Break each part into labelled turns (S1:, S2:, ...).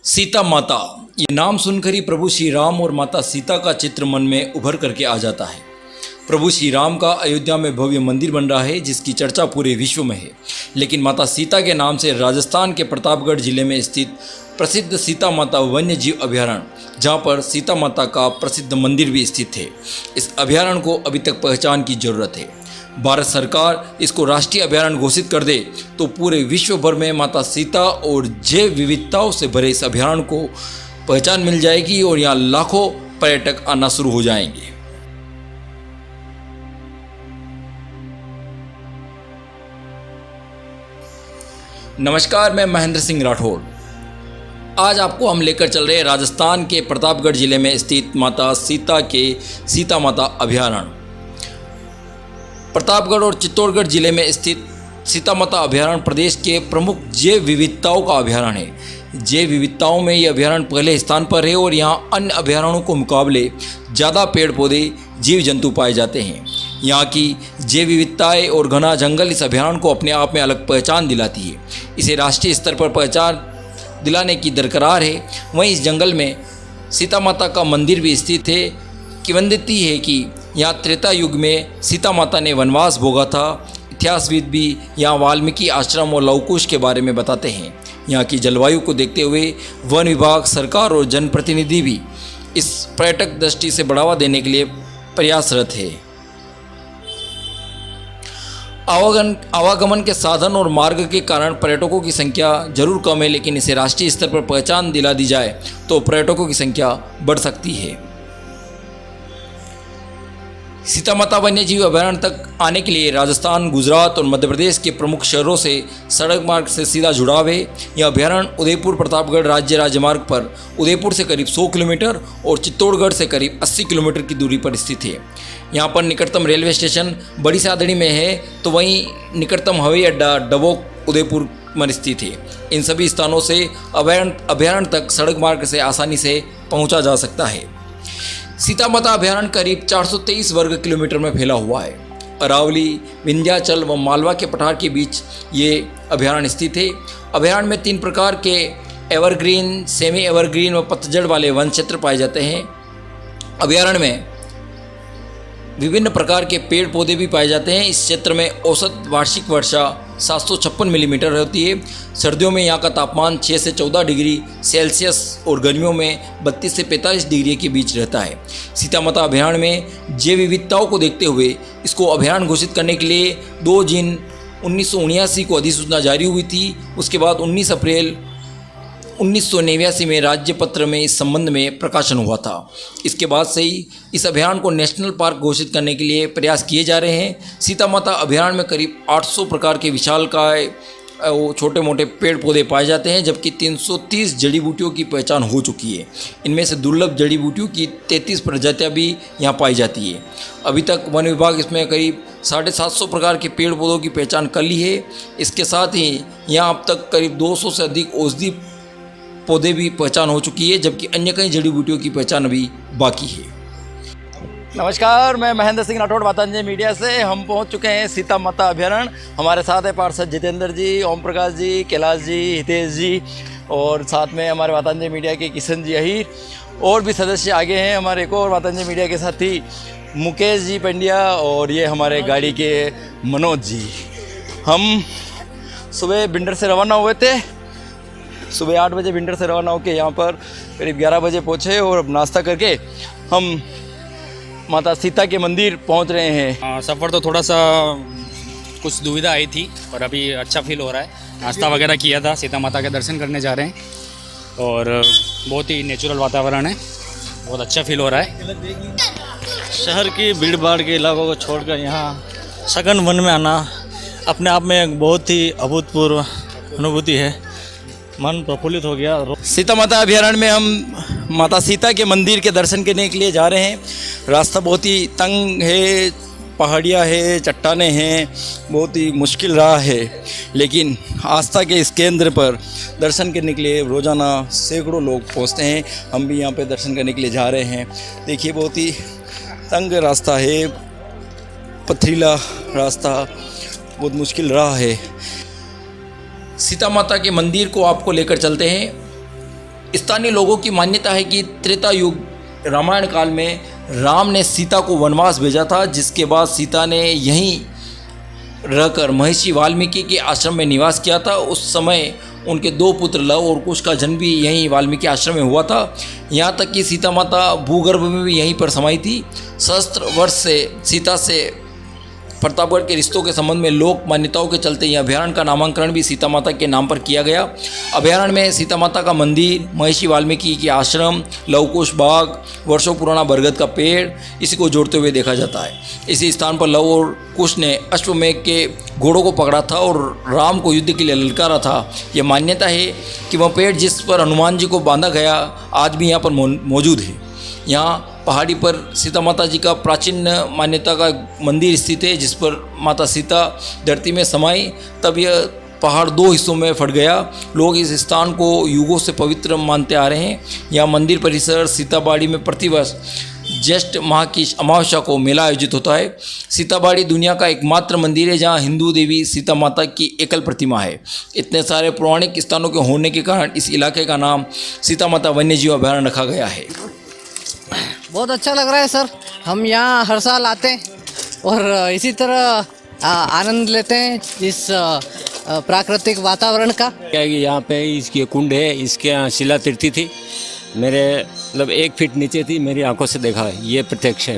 S1: सीता माता, ये नाम सुनकर ही प्रभु श्री राम और माता सीता का चित्र मन में उभर करके आ जाता है। प्रभु श्री राम का अयोध्या में भव्य मंदिर बन रहा है जिसकी चर्चा पूरे विश्व में है। लेकिन माता सीता के नाम से राजस्थान के प्रतापगढ़ जिले में स्थित प्रसिद्ध सीता माता वन्य जीव अभयारण्य, जहाँ पर सीता माता का प्रसिद्ध मंदिर भी स्थित है, इस अभयारण्य को अभी तक पहचान की जरूरत है। भारत सरकार इसको राष्ट्रीय अभयारण्य घोषित कर दे तो पूरे विश्व भर में माता सीता और जैव विविधताओं से भरे इस अभयारण्य को पहचान मिल जाएगी और यहाँ लाखों पर्यटक आना शुरू हो जाएंगे। नमस्कार, मैं महेंद्र सिंह राठौर। आज आपको हम लेकर चल रहे हैं राजस्थान के प्रतापगढ़ जिले में स्थित माता सीता के सीता माता अभयारण्य। प्रतापगढ़ और चित्तौड़गढ़ जिले में स्थित सीता माता अभयारण्य प्रदेश के प्रमुख जैव विविधताओं का अभयारण्य है। जैव विविधताओं में यह अभयारण्य पहले स्थान पर है और यहाँ अन्य अभयारण्यों को मुकाबले ज़्यादा पेड़ पौधे जीव जंतु पाए जाते हैं। यहाँ की जैव विविधताएँ और घना जंगल इस अभयारण्य को अपने आप में अलग पहचान दिलाती है। इसे राष्ट्रीय स्तर पर पहचान दिलाने की दरकार है। वहीं इस जंगल में सीता माता का मंदिर भी स्थित है। किंवदंती है कि यहाँ त्रेता युग में सीता माता ने वनवास भोगा था। इतिहासविद भी यहाँ वाल्मीकि आश्रम और लवकुश के बारे में बताते हैं। यहाँ की जलवायु को देखते हुए वन विभाग, सरकार और जनप्रतिनिधि भी इस पर्यटक दृष्टि से बढ़ावा देने के लिए प्रयासरत है। आवागमन के साधन और मार्ग के कारण पर्यटकों की संख्या जरूर कम है, लेकिन इसे राष्ट्रीय स्तर पर पहचान दिला दी जाए तो पर्यटकों की संख्या बढ़ सकती है। सीता माता वन्यजीव अभयारण्य तक आने के लिए राजस्थान, गुजरात और मध्य प्रदेश के प्रमुख शहरों से सड़क मार्ग से सीधा जुड़ाव है। यह अभयारण्य उदयपुर प्रतापगढ़ राज्य राजमार्ग पर उदयपुर से करीब 100 किलोमीटर और चित्तौड़गढ़ से करीब 80 किलोमीटर की दूरी पर स्थित है। यहाँ पर निकटतम रेलवे स्टेशन बड़ी सादड़ी में है, तो वहीं निकटतम हवाई अड्डा डबोक उदयपुर में स्थित है। इन सभी स्थानों से अभयारण्य तक सड़क मार्ग से आसानी से पहुँचा जा सकता है। सीता माता अभयारण्य करीब 423 वर्ग किलोमीटर में फैला हुआ है। अरावली, विंध्याचल व मालवा के पठार के बीच ये अभयारण्य स्थित है। अभयारण्य में 3 प्रकार के एवरग्रीन, सेमी एवरग्रीन व पतझड़ वाले वन क्षेत्र पाए जाते हैं। अभयारण्य में विभिन्न प्रकार के पेड़ पौधे भी पाए जाते हैं। इस क्षेत्र में औसत वार्षिक वर्षा 756 मिलीमीटर होती है। सर्दियों में यहाँ का तापमान 6 से 14 डिग्री सेल्सियस और गर्मियों में 32 से 45 डिग्री के बीच रहता है। सीता माता अभयारण्य में जैव विविधताओं को देखते हुए इसको अभयारण्य घोषित करने के लिए 2 जून 1979 को अधिसूचना जारी हुई थी। उसके बाद 19 अप्रैल 1989 में राज्य पत्र में इस संबंध में प्रकाशन हुआ था। इसके बाद से ही इस अभयारण्य को नेशनल पार्क घोषित करने के लिए प्रयास किए जा रहे हैं। सीता माता अभयारण्य में करीब 800 प्रकार के विशालकाय छोटे मोटे पेड़ पौधे पाए जाते हैं, जबकि 330 जड़ी बूटियों की पहचान हो चुकी है। इनमें से दुर्लभ जड़ी बूटियों की 33 प्रजातियाँ भी यहाँ पाई जाती है। अभी तक वन विभाग इसमें करीब 750 प्रकार के पेड़ पौधों की पहचान कर ली है। इसके साथ ही यहाँ अब तक करीब 200 से अधिक औषधि पौधे भी पहचान हो चुकी है, जबकि अन्य कई जड़ी बूटियों की पहचान अभी बाकी है।
S2: नमस्कार, मैं महेंद्र सिंह राठौड़ वातांजलि मीडिया से। हम पहुंच चुके हैं सीता माता अभयारण्य। हमारे साथ है पार्षद जितेंद्र जी, ओम प्रकाश जी, कैलाश जी, हितेश जी और साथ में हमारे वातांजलि मीडिया के किशन जी अहीर और भी सदस्य आगे हैं। हमारे एक और वातांजलि मीडिया के साथी मुकेश जी पंड्या और ये हमारे गाड़ी के मनोज जी। हम सुबह बिंडर से रवाना हुए थे। सुबह 8 बजे बिंडर से रवाना होकर यहाँ पर करीब 11 बजे पहुँचे और अब नाश्ता करके हम माता सीता के मंदिर पहुँच रहे हैं।
S3: सफ़र तो थोड़ा सा कुछ दुविधा आई थी और अभी अच्छा फील हो रहा है। नाश्ता वगैरह किया था, सीता माता के दर्शन करने जा रहे हैं और बहुत ही नेचुरल वातावरण है, बहुत अच्छा फील हो रहा है।
S4: शहर की भीड़ भाड़ के इलाकों को छोड़कर यहाँ सघन वन में आना अपने आप में एक बहुत ही अभूतपूर्व अनुभूति है। मन प्रफुल्लित हो गया।
S2: सीता माता अभयारण्य में हम माता सीता के मंदिर के दर्शन करने के लिए जा रहे हैं। रास्ता बहुत ही तंग है, पहाड़ियाँ है, चट्टानें हैं, बहुत ही मुश्किल रहा है, लेकिन आस्था के इस केंद्र पर दर्शन करने के लिए रोज़ाना सैकड़ों लोग पहुँचते हैं। हम भी यहाँ पे दर्शन करने के लिए जा रहे हैं। देखिए, बहुत ही तंग रास्ता है, पथरीला रास्ता, बहुत मुश्किल रहा है।
S1: सीता माता के मंदिर को आपको लेकर चलते हैं। स्थानीय लोगों की मान्यता है कि त्रेता युग रामायण काल में राम ने सीता को वनवास भेजा था, जिसके बाद सीता ने यहीं रहकर महर्षि वाल्मीकि के आश्रम में निवास किया था। उस समय उनके 2 पुत्र लव और कुश का जन्म भी यहीं वाल्मीकि आश्रम में हुआ था। यहाँ तक कि सीता माता भूगर्भ में भी यहीं पर समाई थी। सहस्त्र वर्ष से सीता से प्रतापगढ़ के रिश्तों के संबंध में लोक मान्यताओं के चलते यह अभयारण्य का नामकरण भी सीता माता के नाम पर किया गया। अभयारण्य में सीता माता का मंदिर, महर्षि वाल्मीकि के आश्रम, लवकुश बाग, वर्षों पुराना बरगद का पेड़, इसी को जोड़ते हुए देखा जाता है। इसी स्थान पर लव और कुश ने अश्वमेघ के घोड़ों को पकड़ा था और राम को युद्ध के लिए ललकारा था। यह मान्यता है कि वह पेड़ जिस पर हनुमान जी को बांधा गया आज भी यहाँ पर मौजूद है। यहाँ पहाड़ी पर सीता माता जी का प्राचीन मान्यता का मंदिर स्थित है, जिस पर माता सीता धरती में समाई। तब यह पहाड़ 2 हिस्सों में फट गया। लोग इस स्थान को युगों से पवित्र मानते आ रहे हैं। यहाँ मंदिर परिसर सीताबाड़ी में प्रतिवर्ष ज्येष्ठ माह की अमावस्या को मेला आयोजित होता है। सीताबाड़ी दुनिया का एकमात्र मंदिर है जहाँ हिंदू देवी सीता माता की एकल प्रतिमा है। इतने सारे पौराणिक स्थानों के होने के कारण इस इलाके का नाम सीता माता वन्यजीव अभयारण्य रखा गया है।
S5: बहुत अच्छा लग रहा है सर। हम यहाँ हर साल आते हैं और इसी तरह आनंद लेते हैं इस प्राकृतिक वातावरण का।
S6: क्या है कि यहाँ पे इसकी कुंड है, इसके यहाँ शिला तीर्थी थी, मेरे मतलब 1 फीट नीचे थी, मेरी आंखों से देखा है, ये प्रत्यक्ष है।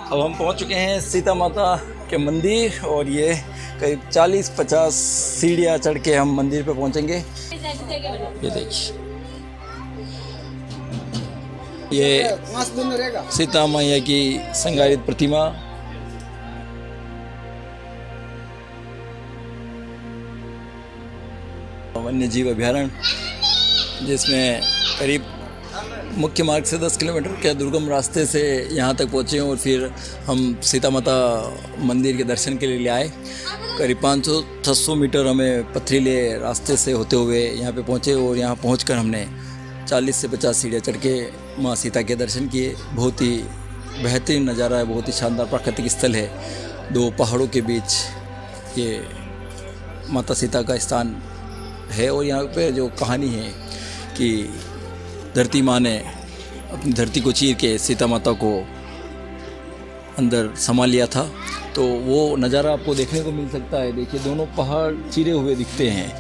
S2: अब हम पहुँच चुके हैं सीता माता के मंदिर और ये करीब 40-50 सीढ़ियाँ चढ़ के हम मंदिर पे पहुँचेंगे। ये देखिए, ये सीता मैया की संगारित प्रतिमा। वन्यजीव अभयारण्य जिसमें करीब मुख्य मार्ग से 10 किलोमीटर के दुर्गम रास्ते से यहाँ तक पहुँचे और फिर हम सीता माता मंदिर के दर्शन के लिए आए। करीब 500-600 मीटर हमें पथरीले रास्ते से होते हुए यहाँ पे पहुँचे और यहाँ पहुँचकर हमने 40 से 50 सीढ़ियाँ चढ़ के माँ सीता के दर्शन किए। बहुत ही बेहतरीन नज़ारा है, बहुत ही शानदार प्राकृतिक स्थल है। 2 पहाड़ों के बीच ये माता सीता का स्थान है और यहाँ पे जो कहानी है कि धरती माँ ने अपनी धरती को चीर के सीता माता को अंदर समा लिया था, तो वो नज़ारा आपको देखने को मिल सकता है। देखिए, दोनों पहाड़ चिरे हुए दिखते हैं।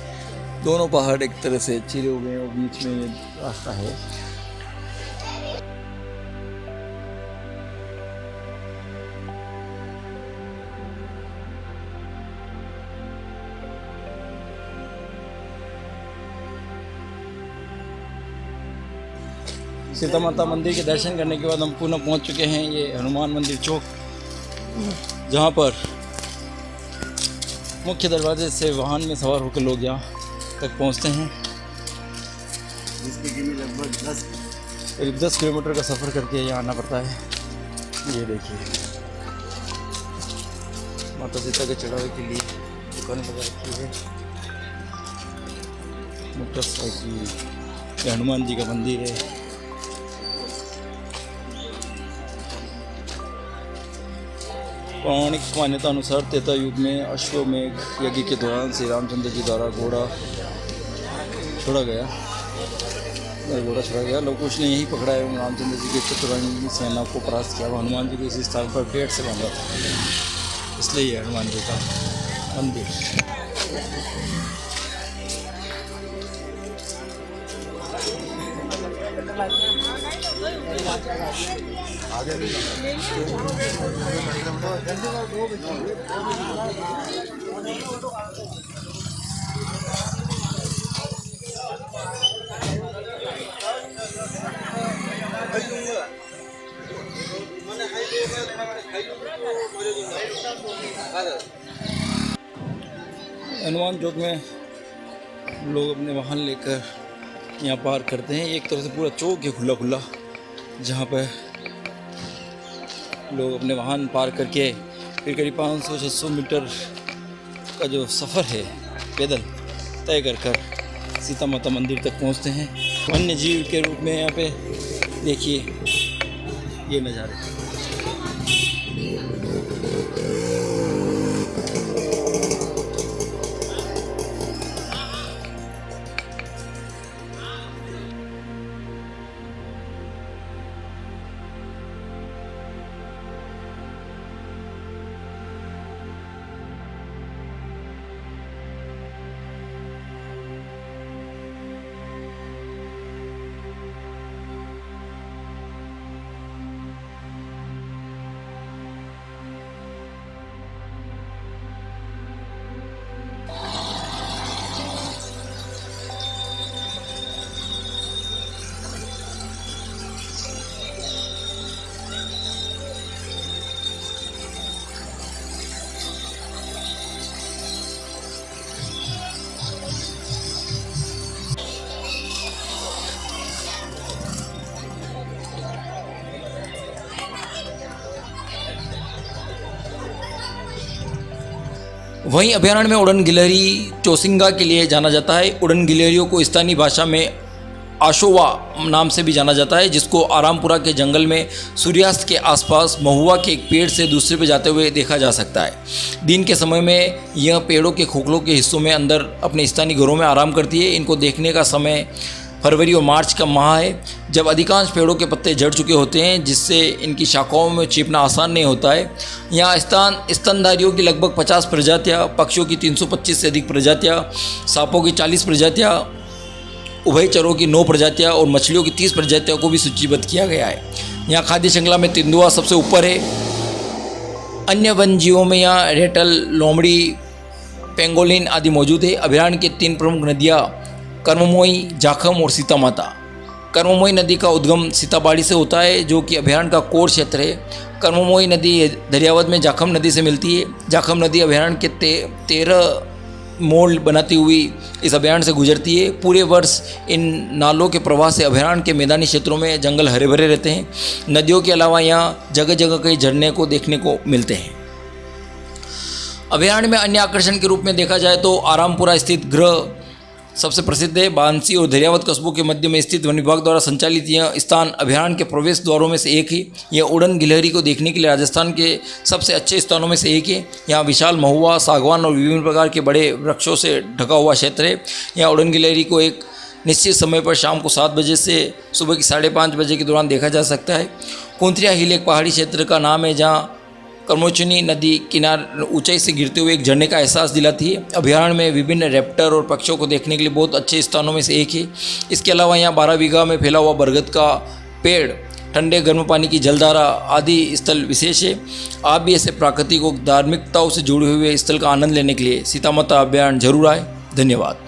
S2: दोनों पहाड़ एक तरह से चिरे हुए हैं और बीच में रास्ता है। सीता माता मंदिर के दर्शन करने के बाद हम पुनः पहुंच चुके हैं ये हनुमान मंदिर चौक, जहां पर मुख्य दरवाजे से वाहन में सवार होकर लोग यहाँ तक पहुंचते हैं। जिसकी लगभग करीब 10 किलोमीटर का सफ़र करके यहाँ आना पड़ता है। ये देखिए, माता सीता के चढ़ावे के लिए दुकान लगा रखी है। मोटरसाइकिल, हनुमान जी का मंदिर है। पौराणिक मान्यता अनुसार त्रेता युग में अश्वमेघ यज्ञ के दौरान श्री रामचंद्र जी द्वारा घोड़ा छोड़ा गया। लवकुश ने यही पकड़ा एवं रामचंद्र जी के चतुरंगी सेना को परास्त किया। हनुमान जी को इसी स्थान पर पेड़ से बांधा था, इसलिए ये हनुमान जी का मंदिर। हनुमान चौक में लोग अपने वाहन लेकर यहाँ पार करते हैं। एक तरह से पूरा चौक है खुला खुला, जहाँ पर लोग अपने वाहन पार करके फिर करीब 500-600 मीटर का जो सफ़र है पैदल तय कर सीता माता मंदिर तक पहुँचते हैं। वन्य जीव के रूप में यहाँ पे देखिए ये नज़ारे।
S1: वहीं अभयारण्य में उड़न गिलहरी चोसिंगा के लिए जाना जाता है। उड़न गिलहरियों को स्थानीय भाषा में आशोवा नाम से भी जाना जाता है, जिसको आरामपुरा के जंगल में सूर्यास्त के आसपास महुआ के एक पेड़ से दूसरे पे जाते हुए देखा जा सकता है। दिन के समय में यह पेड़ों के खोखलों के हिस्सों में अंदर अपने स्थानीय घरों में आराम करती है। इनको देखने का समय फरवरी और मार्च का माह है, जब अधिकांश पेड़ों के पत्ते झड़ चुके होते हैं, जिससे इनकी शाखाओं में छिपना आसान नहीं होता है। यहाँ स्तनधारियों की लगभग 50 प्रजातियाँ, पक्षियों की 325 से अधिक प्रजातियाँ, सांपों की 40 प्रजातियाँ, उभयचरों की 9 प्रजातियाँ और मछलियों की 30 प्रजातियों को भी सूचीबद्ध किया गया है। यहाँ खाद्य श्रृंखला में तेंदुआ सबसे ऊपर है। अन्य वन जीवों में यहाँ रेटल, लोमड़ी, पेंगोलिन आदि मौजूद है। अभयारण्य की 3 प्रमुख नदियाँ कर्ममोई, जाखम और सीतामाता। कर्ममोई नदी का उद्गम सीताबाड़ी से होता है, जो कि अभयारण्य का कोर क्षेत्र है। कर्ममोई नदी दरियावत में जाखम नदी से मिलती है। जाखम नदी अभयारण्य के 13 मोड़ बनाती हुई इस अभयारण्य से गुजरती है। पूरे वर्ष इन नालों के प्रवाह से अभयारण्य के मैदानी क्षेत्रों में जंगल हरे भरे रहते हैं। नदियों के अलावा यहाँ जगह जगह कई झरने को देखने को मिलते हैं। अभयारण्य में अन्य आकर्षण के रूप में देखा जाए तो आरामपुरा स्थित गृह सबसे प्रसिद्ध है। बांसी और दरियावत कस्बों के मध्य में स्थित वन विभाग द्वारा संचालित यह स्थान अभयारण्य के प्रवेश द्वारों में से एक है। यह उड़न गिलहरी को देखने के लिए राजस्थान के सबसे अच्छे स्थानों में से एक है। यहाँ विशाल महुआ, सागवान और विभिन्न प्रकार के बड़े वृक्षों से ढका हुआ क्षेत्र है। यहाँ उड़न गिलहरी को एक निश्चित समय पर शाम को 7 बजे से सुबह की 5:30 बजे के दौरान देखा जा सकता है। कुंतरिया हिल एक पहाड़ी क्षेत्र का नाम है, जहाँ कर्मोचनी नदी किनार ऊंचाई से गिरते हुए एक झरने का एहसास दिलाती है। अभयारण्य में विभिन्न रैप्टर और पक्षियों को देखने के लिए बहुत अच्छे स्थानों में से एक है। इसके अलावा यहाँ 12 बीघा में फैला हुआ बरगद का पेड़, ठंडे गर्म पानी की जलधारा आदि स्थल विशेष है। आप भी ऐसे प्राकृतिक और धार्मिकताओं से जुड़े हुए स्थल का आनंद लेने के लिए सीता माता अभयारण्य जरूर आए। धन्यवाद।